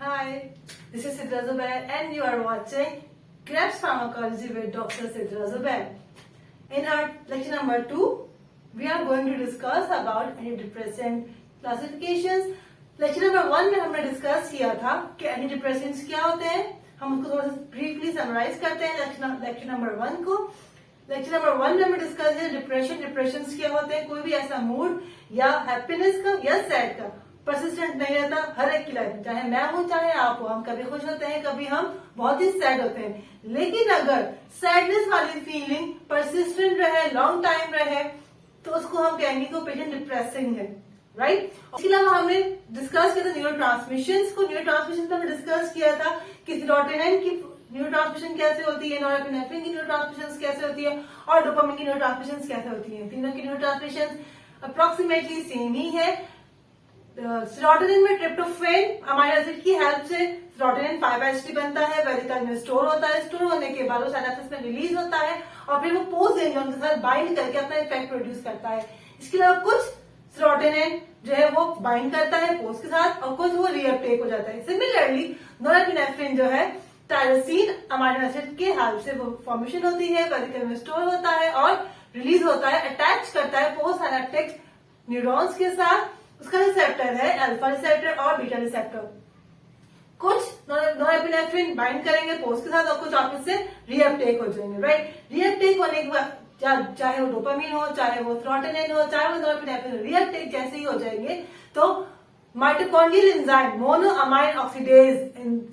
Hi, this is Sidra Zubair and you are watching Krebs Pharmacology with Dr. Sidra Zubair. In our lecture number 2, we are going to discuss about antidepressant classifications. Lecture number 1 में हमने discuss किया था कि antidepressants क्या होते हैं. हम उसको थोड़ा सा ब्रीफली समराइज करते हैं लेक्चर नंबर 1 को. लेक्चर नंबर 1 में हमने डिस्कस किया डिप्रेशन क्या होते हैं. कोई भी ऐसा मूड या हैप्पीनेस का या सैड का परसिस्टेंट नहीं रहता हर एक की लाइफ में, चाहे मैं हूं चाहे आप हो. हम कभी खुश होते हैं, कभी हम बहुत ही सैड होते हैं. लेकिन अगर सैडनेस वाली फीलिंग परसिस्टेंट रहे, लॉन्ग टाइम रहे, तो उसको हम कहेंगे को पेशेंट डिप्रेसिंग है. राइट. इसके अलावा हमने डिस्कस किया था न्यूरोट्रांसमिशंस को. न्यूरोट्रांसमिशन में हमने डिस्कस किया था कि सेरोटोनिन की न्यूरोट्रांसमिशन कैसे होती है, नॉरएपिनेफ्रिन की न्यूरोट्रांसमिशन कैसे होती है और डोपामिन की न्यूरोट्रांसमिशन कैसे होती है. तीनों की न्यूरोट्रांसमिशन अप्रोक्सीमेटली सेम ही है. सेरोटोनिन में ट्रिप्टोफैन अमाइनो एसिड की हेल्प से सेरोटोनिन 5-HT बनता है, वेरिकल में स्टोर होता है. स्टोर होने के बाद वो सिनेप्सिस में रिलीज होता है और फिर वो पोस्ट न्यूरॉन के साथ बाइंड करके अपना इफेक्ट प्रोड्यूस करता है. इसके अलावा कुछ सेरोटोनिन जो है वो बाइंड करता है पोस्ट के साथ और कुछ वो रीअपटेक हो जाता है. सिमिलरली नॉरएपिनेफ्रिन जो है टायरोसिन अमाइनो एसिड के हेल्प से वो फॉर्मेशन होती है, वेरिकल में स्टोर होता है और रिलीज होता है, अटैच करता है पोस्ट सिनेप्टिक न्यूरॉन्स के साथ. उसका रिसेप्टर है अल्फा रिसेप्टर और बीटा रिसेप्टर. कुछ नॉरएपिनेफ्रिन बाइंड करेंगे पोस्ट के साथ और कुछ ऑफिस से रीअपटेक हो जाएंगे. राइट. रीअपटेक होने के बाद चाहे वो डोपामिन हो, चाहे वो सेरोटोनिन हो, चाहे वो नॉरएपिनेफ्रिन, रीअपटेक जैसे ही हो जाएंगे तो mitochondrial enzyme monoamine oxidase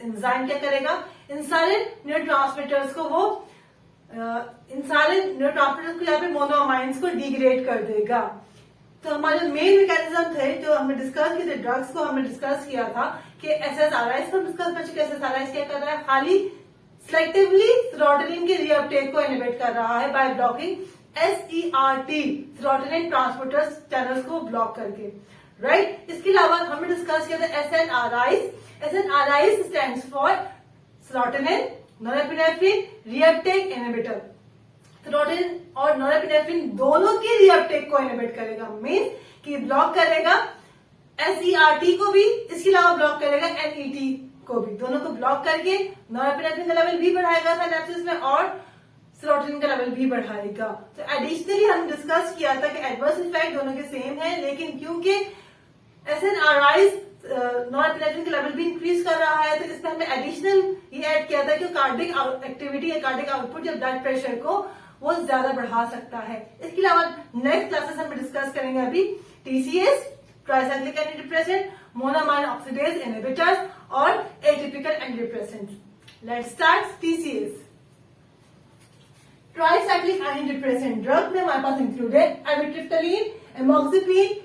enzyme क्या करेगा, इन सारे न्यूरोट्रांसमीटर्स को वो यहाँ पे मोनोअमाइंस को डिग्रेड कर देगा. तो हमारे मेन मैकेनिज्म थे जो हमने डिस्कस किए थे, ड्रग्स को हमने डिस्कस किया था कि एसएसआरआईज को डिस्कस कर चुके. एसएसआरआईज क्या कर रहा है, खाली सिलेक्टिवली सेरोटोनिन के रीअपटेक को इनहिबिट कर रहा है by blocking SERT serotonin transporters channels को ब्लॉक करके. राइट. इसके अलावा हमने डिस्कस किया था SNRIs. SNRIs stands for serotonin norepinephrine reuptake inhibitor. Serotonin और नॉरएपिनेफ्रिन दोनों की रीअपटेक को इनहिबिट करेगा, मींस कि ब्लॉक करेगा एसईआरटी को भी, इसके अलावा ब्लॉक करेगा एनईटी को भी. दोनों को ब्लॉक करके नॉरएपिनेफ्रिन का लेवल भी बढ़ाएगा सिनेप्सिस में और सेरोटोनिन का लेवल भी बढ़ाएगा. तो एडिशनली हम डिस्कस किया था कि एडवर्स इफेक्ट दोनों के सेम है, लेकिन क्योंकि एसएनआरआईज नॉरएपिनेफ्रिन का लेवल भी इंक्रीज कर रहा है तो इसमें हमने एडिशनल ये ऐड किया था कि कार्डिक एक्टिविटी या कार्डिक आउटपुट या ब्लड प्रेशर को वो ज्यादा बढ़ा सकता है. इसके अलावा नेक्स्ट क्लासेस हम डिस्कस करेंगे अभी TCS tricyclic antidepressant, monoamine oxidase inhibitors और atypical antidepressants. Let's start TCS. Tricyclic antidepressant drug में हमारे पास इंक्लूडेड एमिट्रिप्टालिन, एमोक्सिपिन,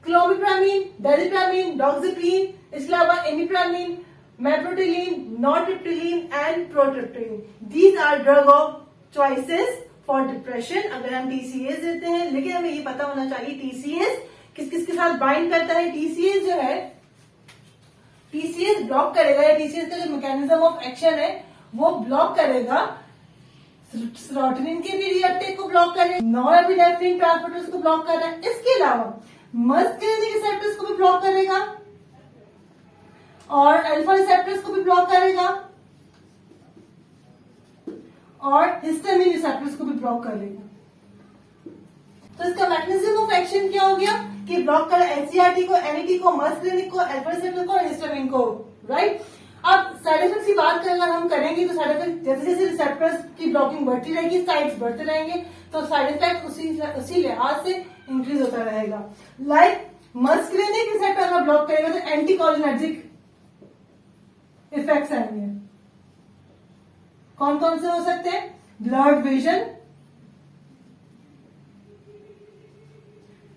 क्लोमिप्रामिन, डायज़िपिरामिन, डॉक्सिपिन, इसके अलावा imipramine, maprotiline, nortriptyline and protriptyline. These are drug of choices for depression अगर हम टीसीएस देते हैं. लेकिन हमें ये पता होना चाहिए टीसीएस किस किस के साथ बाइंड करता है. टीसीएस जो है टीसीएस ब्लॉक करेगा, या टीसीएस का जो मैकेनिज्म ऑफ एक्शन है वो ब्लॉक करेगा सेरोटोनिन के भी रीअपटेक को ब्लॉक करेगा, नॉरएपिनेफ्रिन ट्रांसपोर्टर्स को ब्लॉक कर रहा है. इसके अलावा मस्कुलिनिक रिसेप्टर्स को भी ब्लॉक करेगा और अल्फा रिसेप्टर्स को भी ब्लॉक करेगा और हिस्टामिन रिसेप्टर्स को भी ब्लॉक करेगा. तो इसका मैकेनिज्म ऑफ एक्शन क्या हो गया कि ब्लॉक कर एनसीआरटी को, एनईटी को, मस्कुलिनिक को, अल्फा रिसेप्टर को और हिस्टामिन को. राइट. अब साइड इफेक्ट्स की बात अगर हम करेंगे तो साइड इफेक्ट जैसे जैसे रिसेप्टर्स की ब्लॉकिंग बढ़ती रहेगी, साइड्स बढ़ते रहेंगे, तो साइड इफेक्ट उसी लिहाज से इंक्रीज होता रहेगा. लाइक मस्कुलिनिक रिसेप्टर अगर ब्लॉक करेगा तो एंटीकोलिनर्जिक इफेक्ट्स आएंगे. कौन कौन से हो सकते हैं, blood vision,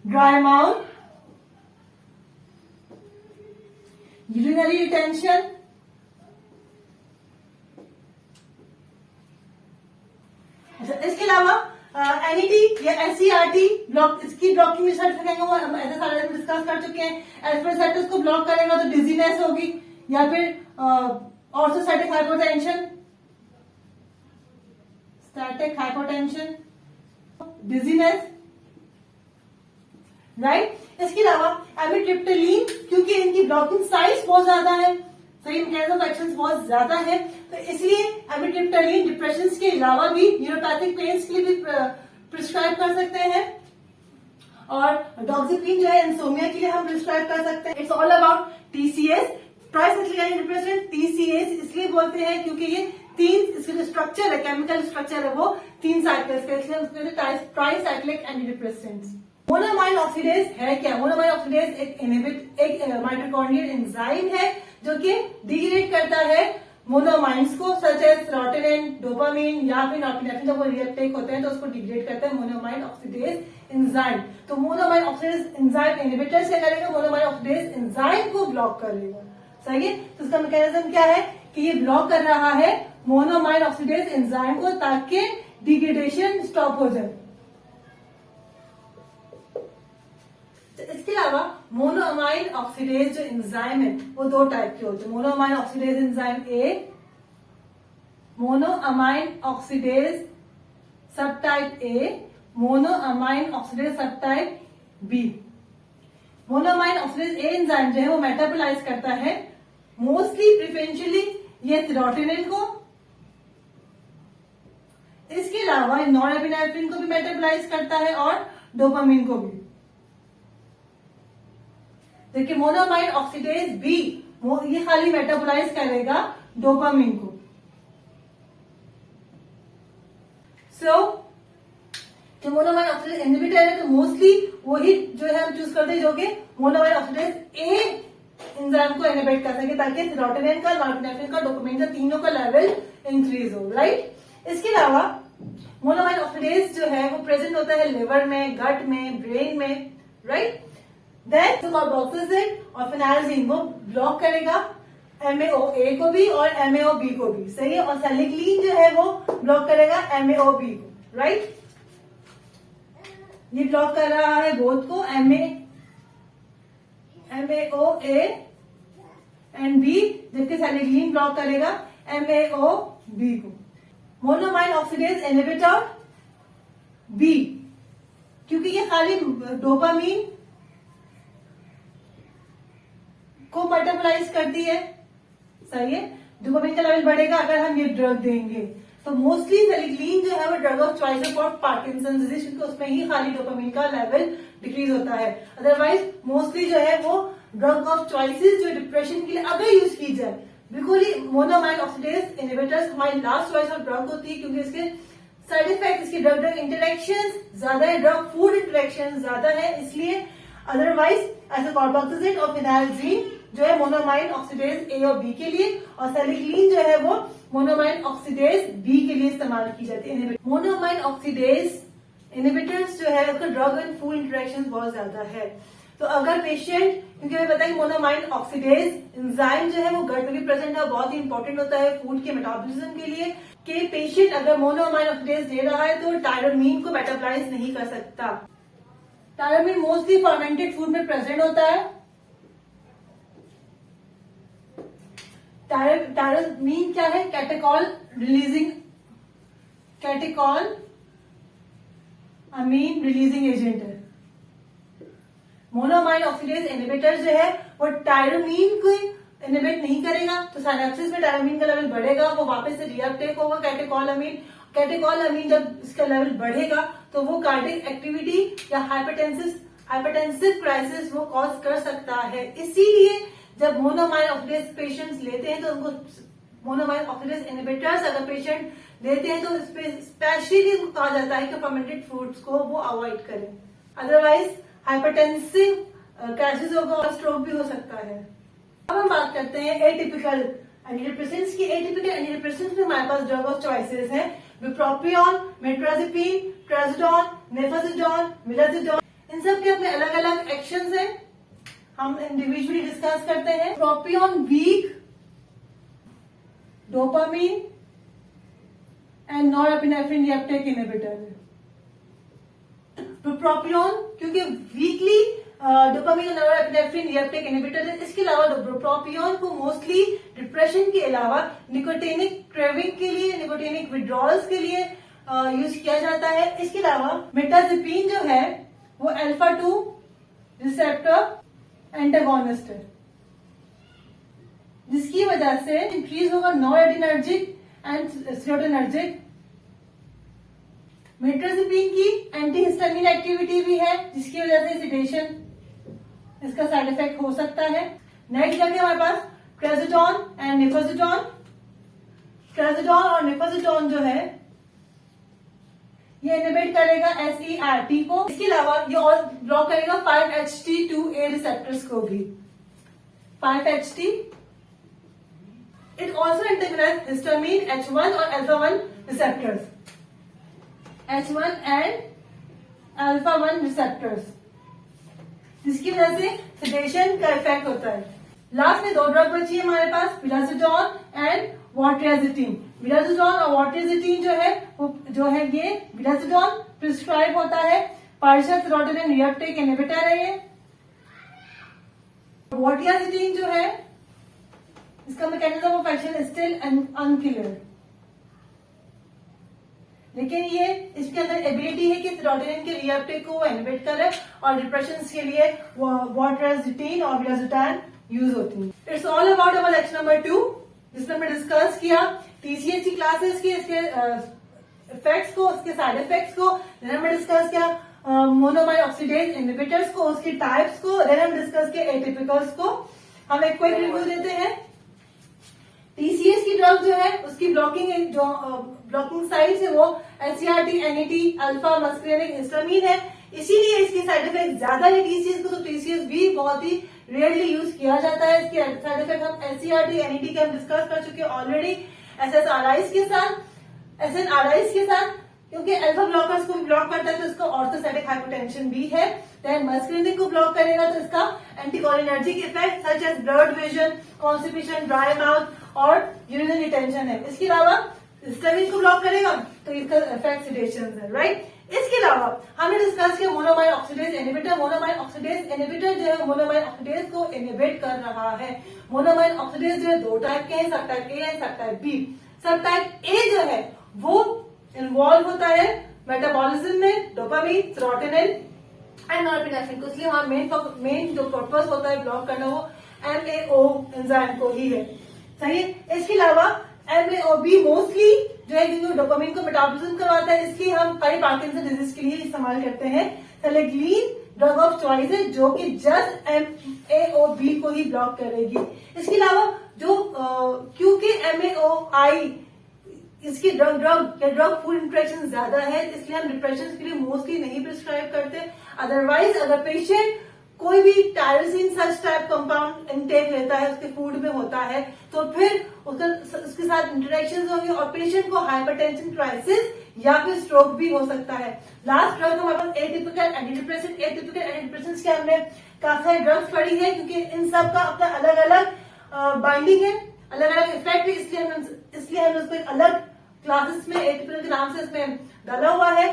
dry mouth, urinary retention, इसके अलावा एनईटी या एससीआरटी ब्लॉक, इसकी ब्लॉकिंग में साइड इफेक्ट वो हम ऐसे सारे डिस्कस कर चुके हैं. अल्फा रिसेप्टर्स को ब्लॉक करेगा तो डिजीनेस होगी या फिर orthostatic hypotension, static hypotension, dizziness. Right. इसके अलावा एमिट्रिप्टालिन क्योंकि इनकी ब्लॉकिंग साइज बहुत ज्यादा है सही मैकेनिज्म ऑफ एक्शन बहुत ज्यादा है, तो इसलिए एमिट्रिप्टाइलिन डिप्रेशन के अलावा भी न्यूरोपैथिक पेन्स के लिए भी प्रिस्क्राइब कर सकते हैं, और डॉक्सिप्रीन जो है इंसोमिया के लिए हम प्रिस्क्राइब कर सकते हैं। It's all about TCS, try cyclic depression. TCS इसलिए बोलते हैं क्योंकि ये तीन, इसका जो स्ट्रक्चर है, केमिकल स्ट्रक्चर है, वो 3 साइकिल्स का, इसलिए उसमें try cyclic anti depressants. Monoamine oxidase है क्या? मोनोमाइन ऑक्सीडेज एक माइटोकॉन्ड्रियल एंजाइम है जो कि डिग्रेड करता है मोनोमाइंस को, सच एज सेरोटोनिन, डोपामिन या फिर नॉर्पेनेफ्रिन। जब वो रिएक्टेक होते हैं तो उसको डिग्रेड करता है मोनोमाइन ऑक्सीडेज एंजाइम। तो मोनोमाइन ऑक्सीडेज एंजाइम इनहिबिटर्स क्या करेगा? मोनोमाइन ऑक्सीडेज एंजाइम को ब्लॉक करेगा। सही है, तो उसका मैकेनिज्म क्या है कि ये ब्लॉक कर रहा है मोनोमाइन ऑक्सीडेज एंजाइम को, ताकि डिग्रेडेशन स्टॉप हो जाए। इसके अलावा मोनोअमाइन ऑक्सीडेज जो एंजाइम है वो 2 टाइप के होते हैं। Monoamine oxidase enzyme A, monoamine oxidase सब टाइप ए, मोनोअमाइन ऑक्सीडेज सब टाइप बी। मोनोअमाइन ऑक्सीडेज ए एंजाइम जो है वो मेटाबोलाइज करता है मोस्टली प्रिफरेंशियली ये सेरोटोनिन को, इसके अलावा नॉरएपिनेफ्रिन को भी मेटाबोलाइज करता है और डोपामिन को भी। देखिए मोनोअमाइन ऑक्सीडेज बी ये खाली मेटाबोलाइज करेगा डोपामिन को। जो मोनोअमाइन ऑक्सीडेज इनहिबिटर है तो मोस्टली वही जो है हम चूज करते हैं जो कि मोनोअमाइन ऑक्सीडेज ए एंजाइम को इनहिबिट कर सके, ताकि सेरोटोनिन का, नॉरपेनेफ्रिन का, डोपामिन का, तीनों का लेवल इंक्रीज हो। राइट। इसके अलावा मोनोअमाइन ऑक्सीडेज जो है वो प्रेजेंट होता है लिवर में, गट में, ब्रेन में। राइट। देन कार्बोक्सिलेट और फेनाइलजीन वो ब्लॉक करेगा MAOA को भी और MAOB को भी। सही है। और सेलिक्लीन जो है वो ब्लॉक करेगा MAOB को। राइट। ये ब्लॉक कर रहा है बोथ को, MAOA एंड B, जबकि सेलिक्लीन ब्लॉक करेगा MAOB को। मोनोअमाइन ऑक्सीडेज इनहिबिटर B, क्योंकि ये खाली डोपामिन को मेटाबोलाइज करती है। सही है। डोपामिन का लेवल बढ़ेगा अगर हम ये ड्रग देंगे। तो मोस्टली सेलिक्लीन जो है वो ड्रग ऑफ चॉइस है फॉर पार्किंसंस डिजीज, क्योंकि उसमें ही खाली डोपामिन का लेवल डिक्रीज होता है। अदरवाइज मोस्टली जो है वो ड्रग ऑफ चॉइसेस जो डिप्रेशन के लिए अगर यूज की जाए, बिल्कुल ही मोनोअमाइन ऑक्सीडेज इनहिबिटर्स हमारी लास्ट चॉइस ऑफ ड्रग होती है, क्योंकि इसके साइड इफेक्ट, इसकी ड्रग ड्रग इंटरेक्शन ज्यादा है, ड्रग फूड इंटरेक्शन ज्यादा है, इसलिए। अदरवाइज ऐसे कार्बोक्सिलेट और फिनाइलजीन जो है मोनोअमाइन ऑक्सीडेज ए और बी के लिए, और सेलिक्लीन जो है वो मोनोअमाइन ऑक्सीडेज बी के लिए इस्तेमाल की जाती है। मोनोअमाइन ऑक्सीडेज इनहिबिटर्स जो है उसका ड्रग एंड फूड इंटरेक्शन बहुत ज्यादा है। तो अगर पेशेंट, क्योंकि हमें पता है मोनोअमाइन ऑक्सीडेज एंजाइम जो है वो गट में भी प्रेजेंट है, बहुत ही इंपॉर्टेंट होता है फूड के मेटाबॉलिज्म के लिए, कि पेशेंट अगर मोनोअमाइन ऑक्सीडेज ले रहा है तो टायरोमीन को मेटाबोलाइज नहीं कर सकता। टायरोमीन मोस्टली फर्मेंटेड फूड में प्रेजेंट होता है। टायरोमीन क्या है? कैटेकॉल रिलीजिंग, कैटेकॉल अमीन रिलीजिंग एजेंट है। मोनोअमाइन ऑक्सीडेज इनहिबिटर जो है वो टायरोमीन को इनहिबिट नहीं करेगा, तो साइनेप्सिस में टायरोमीन का लेवल बढ़ेगा, वो वापस से रीअपटेक होगा कैटेकॉल अमीन। कैटेकॉल अमीन जब इसका लेवल बढ़ेगा तो वो कार्डियक एक्टिविटी या हाइपरटेंसिव क्राइसिस वो कॉज कर सकता है। इसीलिए जब मोनोअमाइन ऑक्सीडेज पेशेंट्स लेते हैं तो उनको मोनोअमाइन ऑक्सीडेज इनहिबिटर्स अगर पेशेंट लेते हैं तो स्पेशली कहा जाता है कि फर्मेंटेड फूड्स को वो अवॉइड करें, अदरवाइज हाइपरटेंसिव क्राइसिस होगा और स्ट्रोक भी हो सकता है। अब हम बात करते हैं एटिपिकल एंटीडिप्रेसेंट्स की। एटिपिकल एंटीडिप्रेसेंट्स में हमारे पास ड्रग ऑफ चॉइसेस हैं, बुप्रोपियोन, मेट्राजिपीन, ट्राजोडोन, नेफाजिडोन, मिलाजिडोन। इन सब के अपने अलग अलग एक्शंस हैं, हम इंडिविजुअली डिस्कस करते हैं। Bupropion weak dopamine and norepinephrine reuptake inhibitor है। बुप्रोपियोन क्योंकि वीकली डोपामिन और नॉरएपिनेफ्रिन रिएप्टेक इनहिबिटर है। इसके अलावा बुप्रोपियोन को मोस्टली डिप्रेशन के अलावा निकोटिनिक क्रेविंग के लिए, निकोटिनिक विड्रॉल्स के लिए यूज किया जाता है। इसके अलावा मेटाजिपीन जो है वो अल्फा 2 रिसेप्टर एंटागोनिस्ट है। जिसकी वजह से इंक्रीज होगा नॉरेडिनर्जिक एंड सेरोटोनर्जिक। मिट्रोजिपिन की एंटीहिस्टामिन एक्टिविटी भी है, जिसकी वजह से सेडेशन इसका साइड इफेक्ट हो सकता है। नेक्स्ट जाके हमारे पास ट्राजोडोन एंड निफोजिडोन। ट्राजोडोन और निफोजिडोन जो है ये इनहिबिट करेगा SERT को। इसके अलावा ये और ब्लॉक करेगा 5-HT2A रिसेप्टर्स को भी। 5-HT it also एंटेगोनाइज histamine H1 और अल्फा-1 रिसेप्टर्स। H1 एंड अल्फा-1 रिसेप्टर्स, जिसकी वजह से सेडेशन का इफेक्ट होता है। लास्ट में 2 ड्रग बची है हमारे पास, विलासिडोन एंड वॉट्रियाजिटीन। विलासिडोन और वॉट्रियाजिटीन जो है ये विलासिडोन प्रिस्क्राइब होता है, पार्शियल सेरोटोनिन रीअपटेक इनहिबिटर है ये। वॉट्रियाजिटीन जो है इसका mechanism of action still unclear, लेकिन ये इसके अंदर एबिलिटी है कि सेरोटोनिन के रीअपटेक को इनहिबिट करे और डिप्रेशन के लिए वॉट्रियाजिटीन और विलासिडोन यूज होती है। It's all about our lecture number 2, जिसमें हमने डिस्कस किया TCH की क्लासेस के इसके इफेक्ट्स को, उसके साइड इफेक्ट्स को। देन हमने डिस्कस किया मोनोमाइन ऑक्सीडेज इनहिबिटर्स को, उसकी टाइप्स को। देन हम डिस्कस किया एटिपिकल्स को। हम एक क्विक रिव्यू देते हैं। TCH की ड्रग जो है उसकी ब्लॉकिंग साइट्स है वो SERT, NET, अल्फा मस्कुलिनिक हिस्टामिन है, इसीलिए इसके साइड इफेक्ट ज्यादा है TCH को। तो TCH भी बहुत ही रेयरली यूज किया जाता है। इसके साइड इफेक्ट हम SERT, NET के हम डिस्कस कर चुके हैं ऑलरेडी, SSRIs के साथ, SNRIs के साथ, क्योंकि अल्फा ब्लॉकर्स को भी ब्लॉक करता है तो इसका ऑर्थोसाइटिक हाइपोटेंशन भी है। देन मस्कुलिनिक को ब्लॉक करेगा तो इसका anticholinergic effect such as blurred vision, constipation, dry mouth और यूरिनरी रिटेंशन है। इसके अलावा हिस्टामिन को ब्लॉक करेगा तो इसका इफेक्ट सेडेशन है, राइट। इसके अलावा हमने डिस्कस किया monoamine oxidase inhibitor. Monoamine oxidase inhibitor जो है मोनोमाइन ऑक्सीडेज को इनहिबिट कर रहा है। मोनोमाइन ऑक्सीडेज जो है 2 टाइप के हैं, सब टाइप A एंड सब टाइप B। सब टाइप A जो है वो इन्वॉल्व होता है मेटाबॉलिज्म में, डोपामिन, सेरोटोनिन एंड नॉरपेनेफ्रिन को। इसलिए वहां मेन जो पर्पस होता है ब्लॉक करना वो MAO एंजाइम को ही है, सही है। इसके अलावा MAOB मोस्टली जो है क्योंकि डोपामिन को मेटाबॉलिज्म करवाता है, इसलिए हम पार्किंसन डिजीज के लिए इस्तेमाल करते हैं। सेलेग्लीन ड्रग ऑफ चॉइस है जो कि जस्ट MAOB को ही ब्लॉक करेगी। इसके अलावा जो क्योंकि MAOI इसकी ड्रग फूड इंट्रैक्शन ज्यादा है, इसलिए हम डिप्रेशन के लिए मोस्टली नहीं प्रिस्क्राइब करते। अदरवाइज अगर पेशेंट कोई भी tyrosine such type compound intake लेता है, उसके फूड में होता है, तो फिर उसके साथ इंटरेक्शन होंगे और पेशेंट को हाइपरटेंशन क्राइसिस या फिर स्ट्रोक भी हो सकता है। लास्ट ड्रग हमारे पास एटिपिकल एंटीडिप्रेसेंट। एटिपिकल एंटीडिप्रेसेंट्स के हमने काफी सारी ड्रग्स पढ़ी है, क्योंकि इन सब का अपना अलग अलग बाइंडिंग है, अलग अलग इफेक्ट है, इसलिए हमने उसको एक अलग क्लासेस में एटिपिकल के नाम से इसमें डाला हुआ है।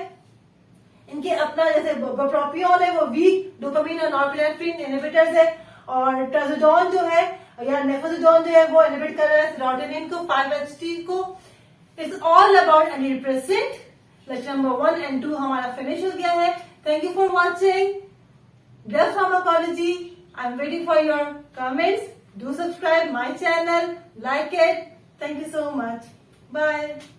इनके अपना जैसे बुप्रोपियोन है वो वीक डोपामिन और नॉरपेनेफ्रिन इनहिबिटर्स है, और ट्राजोडोन जो है या नेफोजिडोन जो है वो इनहिबिट कर रहा है सेरोटोनिन को, 5-HT को। It's all about antidepressant. Lecture number 1 and 2 हमारा फिनिश हो गया है। Thank you for watching drug pharmacology. I am waiting for your comments. Do subscribe my channel, like it. Thank you so much. Bye.